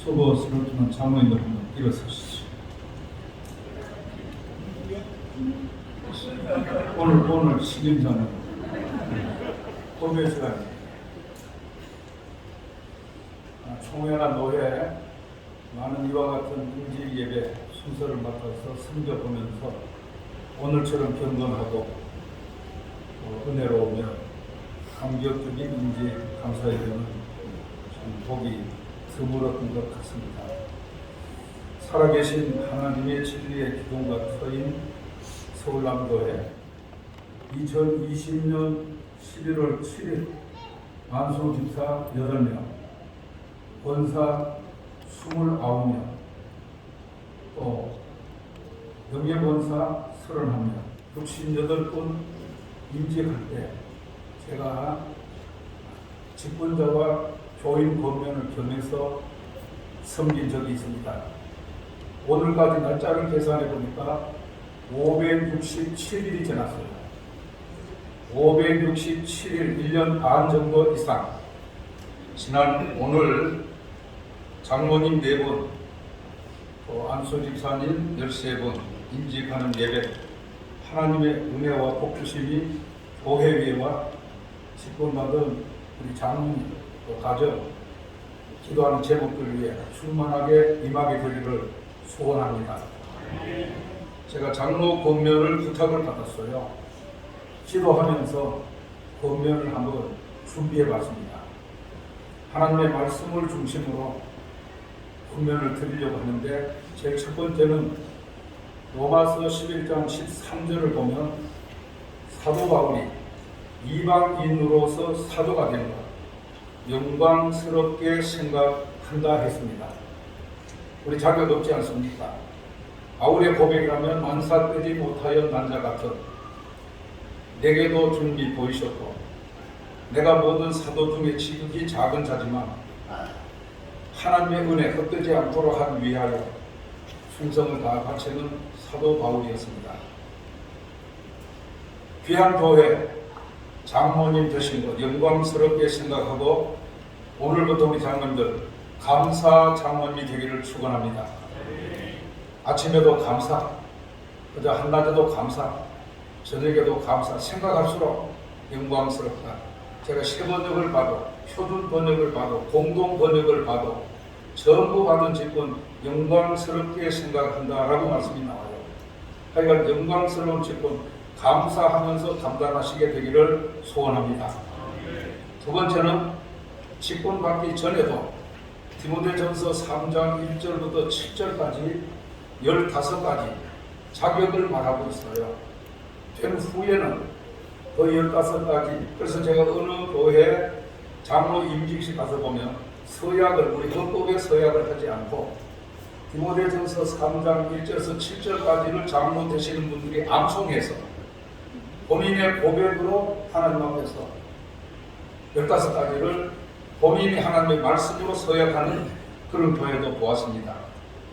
수고스럽지만 장로님들 한번 일어서시죠. 오늘 신임자는 법의 시간입니다. 총회나 노회 많은 이와 같은 인지 예배 순서를 맡아서 섬겨보면서 오늘처럼 경건하고 은혜로우며 감격적인 인지 감사에 되는 참 복이 드물었던 것 같습니다. 살아계신 하나님의 진리의 기둥과 터인 서울남도회 2020년 11월 7일 만수집사 8명, 권사 29명, 또 영예권사 31명, 68분 임직할 때 제가 직분자와 교인 권면을 겸해서 섬긴 적이 있습니다. 오늘까지 날짜를 계산해 보니까 567일이 지났어요. 567일, 1년 반 정도 이상. 지난 오늘 장로님 4분, 또 안수 집사님 13분 임직하는 예배, 하나님의 은혜와 복주심이 교회 위에와 직분받은 우리 장로님, 또 가정, 기도하는 제목들 위해 충만하게 임하게 되기를 소원합니다. 제가 장로 권면을 부탁을 받았어요. 기도하면서 권면을 한번 준비해 봤습니다. 하나님의 말씀을 중심으로 권면을 드리려고 하는데, 제일 첫 번째는 로마서 11장 13절을 보면 사도 바울이 이방인으로서 사도가 된 것 영광스럽게 생각한다 했습니다. 우리 자격 없지 않습니까? 바울의 고백이라면 만사 떼지 못하여 난자 같은 내게도 준비 보이셨고 내가 모든 사도 중에 지극히 작은 자지만 하나님의 은혜 헛되지 않도록 하기 위하여 충성을 다하 바치는 사도 바울이었습니다. 귀한 교회 장로님 되신 것 영광스럽게 생각하고 오늘부터 우리 장로님들 감사 장로님이 되기를 축원합니다. 아침에도 감사, 그저 한낮에도 감사, 저녁에도 감사, 생각할수록 영광스럽다. 제가 새 번역을 봐도, 표준 번역을 봐도, 공동 번역을 봐도 전부 받은 직분 영광스럽게 생각한다라고 말씀이 나와요. 하여간 영광스러운 직분 감사하면서 감당하시게 되기를 소원합니다. 두 번째는 직분 받기 전에도 디모데전서 3장 1절부터 7절까지 15가지 자격을 말하고 있어요. 된 후에는 그 15가지, 그래서 제가 어느 교회 장로 임직식 가서 보면 서약을, 우리 헌법의 서약을 하지 않고 디모데전서 3장 1절에서 7절까지를 장로 되시는 분들이 암송해서 본인의 고백으로 하나님 앞에서 15가지를 본인이 하나님의 말씀으로 서약하는 그런 교회도 보았습니다.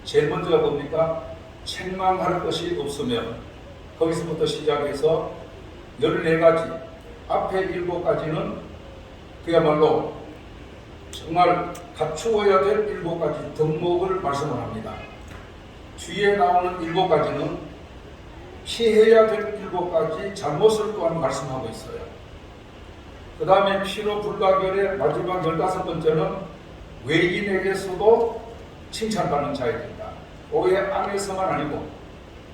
제일 먼저가 뭡니까? 책망할 것이 없으면 거기서부터 시작해서 14가지, 앞에 7가지는 그야말로 정말 갖추어야 될 7가지 덕목을 말씀을 합니다. 뒤에 나오는 7가지는 피해야 될 7가지 잘못을 또한 말씀하고 있어요. 그 다음에 피로 불가결의 마지막 15번째는 외인에게서도 칭찬받는 자야 된다. 교회 안에서만 아니고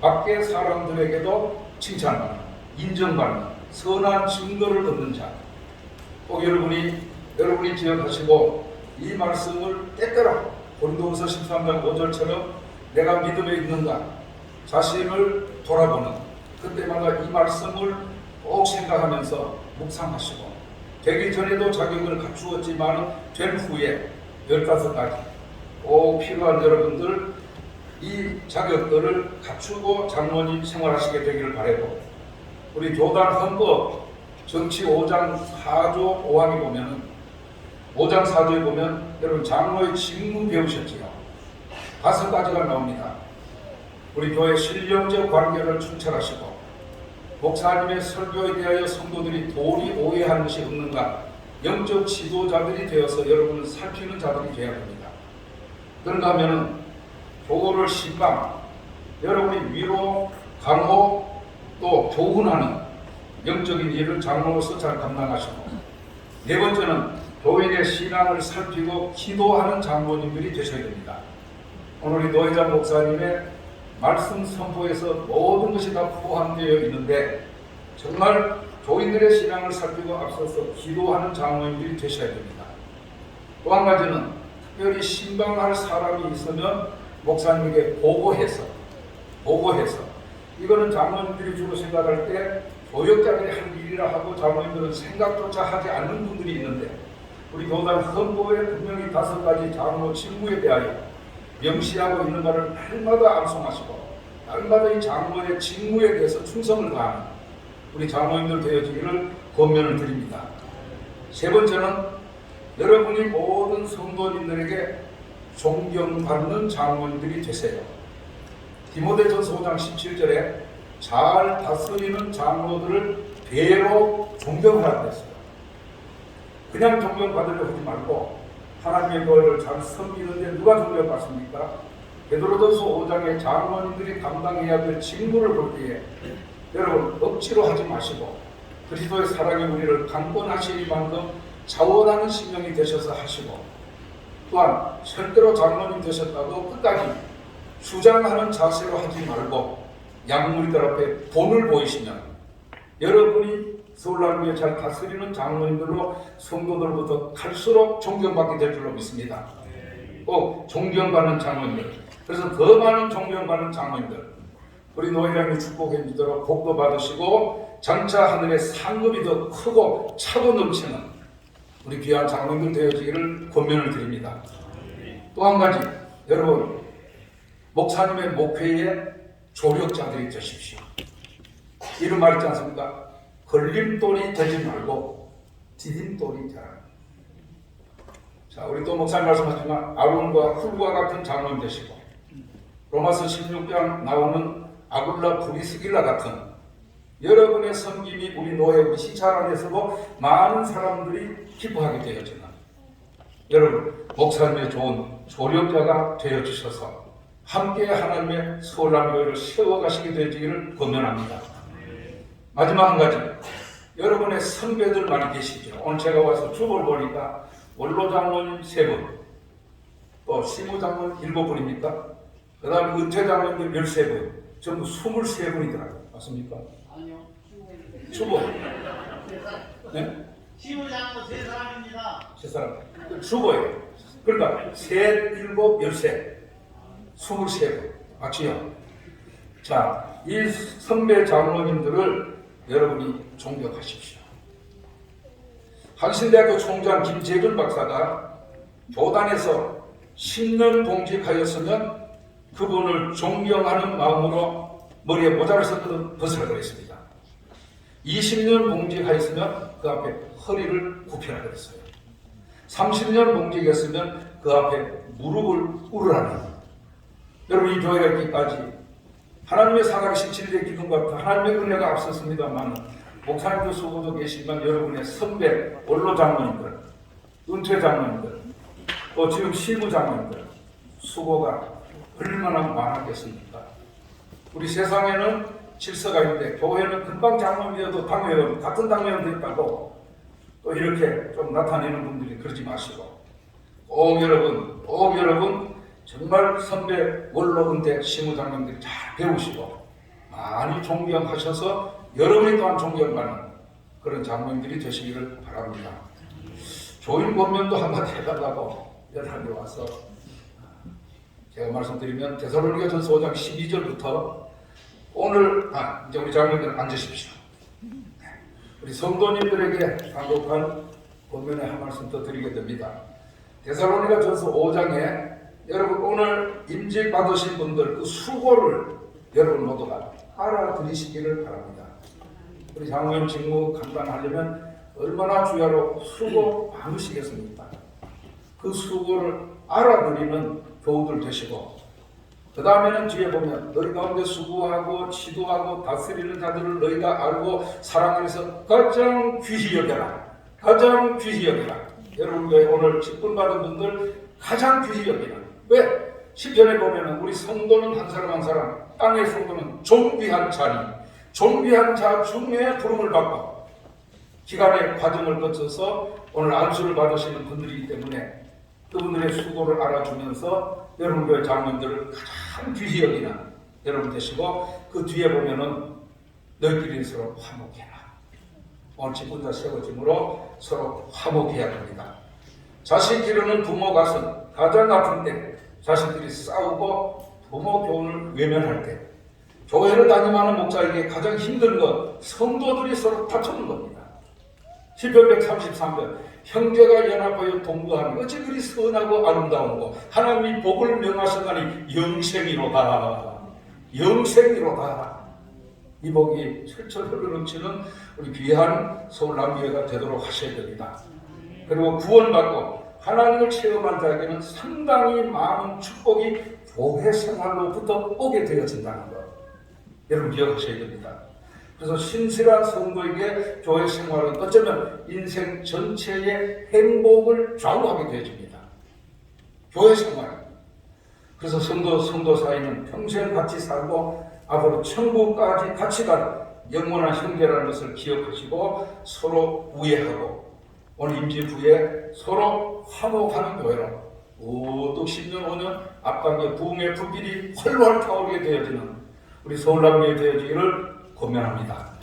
밖의 사람들에게도 칭찬받는, 인정받는 선한 증거를 얻는 자. 꼭 여러분이 기억하시고 이 말씀을 때때로 고린도후서 13장 5절처럼 내가 믿음에 있는가 자신을 돌아보는 그때마다 이 말씀을 꼭 생각하면서 묵상하시고 되기 전에도 자격을 갖추었지만 된 후에 15가지 꼭 필요한 여러분들 이 자격들을 갖추고 장로님 생활하시게 되기를 바라고, 우리 교단 헌법 정치 5장 4조 5항에 보면 5장 4조에 보면 여러분 장로의 직무 배우셨지요. 5가지가 나옵니다. 우리 교회 신령적 관계를 충철하시고 목사님의 설교에 대하여 성도들이 도리 오해하는 것이 없는가 영적 지도자들이 되어서 여러분을 살피는 자들이 되어야 합니다. 그런가 하면은 교우를 신방, 여러분이 위로, 강호, 또 교훈하는 영적인 일을 장로로서 잘 감당하시고, 네 번째는 교인의 신앙을 살피고 기도하는 장로님들이 되셔야 됩니다. 오늘 이 노회장 목사님의 말씀 선포에서 모든 것이 다 포함되어 있는데, 정말 교인들의 신앙을 살피고 앞서서 기도하는 장로님들이 되셔야 됩니다. 또 한 가지는 특별히 신방할 사람이 있으면 목사님에게 보고해서 이거는 장로님들이 주로 생각할 때 교역자들이 할 일이라 하고 장로님들은 생각조차 하지 않는 분들이 있는데, 우리 교단 헌법에 분명히 5가지 장로 직무에 대하여 명시하고 있는 것을 날마다 암송하시고 날마다 이 장로의 직무에 대해서 충성을 다하는 우리 장로님들 되어지기를 권면을 드립니다. 세 번째는 여러분이 모든 성도님들에게 존경받는 장로님들이 되세요. 디모데전서 5장 17절에 잘 다스리는 장로들을 배로 존경하라 그랬어요. 그냥 존경받으려고 하지 말고 하나님의 교회를 잘 섬기는데 누가 존경받습니까? 베드로전서 5장의 장로님들이 감당해야 될 직무를 볼 때에 여러분 억지로 하지 마시고 그리스도의 사랑이 우리를 강권하시리만큼 자원하는 신령이 되셔서 하시고, 또한 절대로 장로님 되셨다고 끝까지 주장하는 자세로 하지 말고 양무리들 앞에 본을 보이시면 여러분이 서울남교회 잘 다스리는 장로님들로 성도들부터 갈수록 존경받게 될 줄로 믿습니다. 꼭 존경받는 장로님들, 그래서 더 많은 존경받는 장로님들, 우리 노회장님 축복해 주도록 복도 받으시고 장차 하늘의 상급이 더 크고 차고 넘치는 우리 귀한 장로님들 되어지기를 권면을 드립니다. 또 한 가지, 여러분 목사님의 목회에 조력자들이 되십시오. 이런 말 있지 않습니까? 걸림돌이 되지 말고 디딤돌이 되라. 자, 우리 또 목사님 말씀하시지만 아론과 훌과 같은 장로님 되시고, 로마서 16장 나오는 아굴라 브리스길라 같은 여러분의 섬김이 우리 노예, 우리 시찰 안에서도 많은 사람들이 기뻐하게 되어지는 여러분 목사님의 좋은 조력자가 되어주셔서 함께 하나님의 서울남교회를 세워가시게 되기를 권면합니다. 마지막 한 가지, 여러분의 선배들 많이 계시죠. 오늘 제가 와서 축을 보니까 원로 장로님 3분, 또 시무 장로님 7분입니까? 그 다음에 은퇴 장로님들 13분, 전부 23분이더라고요. 맞습니까? 아니요. 추보. 네? 시무장로 3사람입니다. 3사람. 추보예요. 그러니까 3, 7, 13. 23분. 맞지요? 자, 이 선배 장로님들을 여러분이 존경하십시오. 한신대학교 총장 김재준 박사가 교단에서 10년 봉직하였으면 그분을 존경하는 마음으로 머리에 모자를 썼거든 벗으라 그랬습니다. 20년 봉직하였으면 그 앞에 허리를 굽히라 그랬어요. 30년 봉직했으면 그 앞에 무릎을 꿇으라는. 여러분 이 교회가 있기까지 하나님의 사랑이 실질의 기둥과 하나님의 은혜가 앞섰습니다만 목사님도 수고도 계시지만 여러분의 선배 원로 장로님들, 은퇴 장로님들, 또 지금 시부 장로님들 수고가 얼마나 많았겠습니까? 우리 세상에는 질서가 있는데 교회는 금방 장로님이어도 당회원, 같은 당회원 됐다고 또 이렇게 좀 나타내는 분들이 그러지 마시고 꼭 여러분 정말 선배 원로 은퇴 시무장님들이 잘 배우시고 많이 존경하셔서 여러분이 또한 존경받는 그런 장로님들이 되시기를 바랍니다. 조인 권면도 한마디 해달라고 연합에 와서 제가 말씀드리면 데살로니가전서 5장 12절부터 오늘 이제 우리 장로님들 앉으십시오. 우리 성도님들에게 간곡한 권면의 한 말씀 더 드리게 됩니다. 데살로니가전서 5장에 여러분 오늘 임직 받으신 분들 그 수고를 여러분 모두가 알아들으시기를 바랍니다. 우리 장로님 직무 감당하려면 얼마나 주야로 수고 많으시겠습니까? 그 수고를 알아들이는 교우들 되시고 그 다음에는 뒤에 보면 너희 가운데 수고하고 지도하고 다스리는 자들을 너희가 알고 사랑 안에서 가장 귀히 여겨라. 가장 귀히 여겨라. 여러분 오늘 직분 받은 분들 가장 귀히 여기는 왜? 시편에 보면은 우리 성도는 한 사람 한 사람, 땅의 성도는 존귀한 자리, 존귀한 자 중에 부름을 받고 기간의 과정을 거쳐서 오늘 안수를 받으시는 분들이기 때문에 그분들의 수고를 알아주면서 여러분 교회 장로님들을 가장 귀히 여기는 여러분 되시고, 그 뒤에 보면은 너희끼리 서로 화목해라. 오늘 직분자 세워짐으로 서로 화목해야 합니다. 자식 기르는 부모 가슴 가장 아픈 때, 자식들이 싸우고 부모 교훈을 외면할 때, 교회를 담임하는 목자에게 가장 힘든 것, 성도들이 서로 다투는 겁니다. 시편 133편, 형제가 연합하여 동거하면 어찌 그리 선하고 아름다운고 하나님이 복을 명하셨나니 영생이로다. 영생이로다. 이 복이 철철 흘러넘치는 우리 귀한 서울남교회가 되도록 하셔야 됩니다. 그리고 구원받고 하나님을 체험한 자에게는 상당히 많은 축복이 교회 생활로부터 오게 되어진다는 것, 여러분 기억하셔야 됩니다. 그래서 신실한 성도에게 교회 생활은 어쩌면 인생 전체의 행복을 좌우하게 되어집니다. 교회 생활. 그래서 성도 사이는 평생 같이 살고 앞으로 천국까지 같이 가는 영원한 형제라는 것을 기억하시고 서로 우애하고 오늘 임진부에 서로 화목하는 교회로 우뚝 10년 5년 앞당겨 부흥의 불길이 활활 타오르게 되어지는 우리 서울남교회 되어지기를 고면합니다.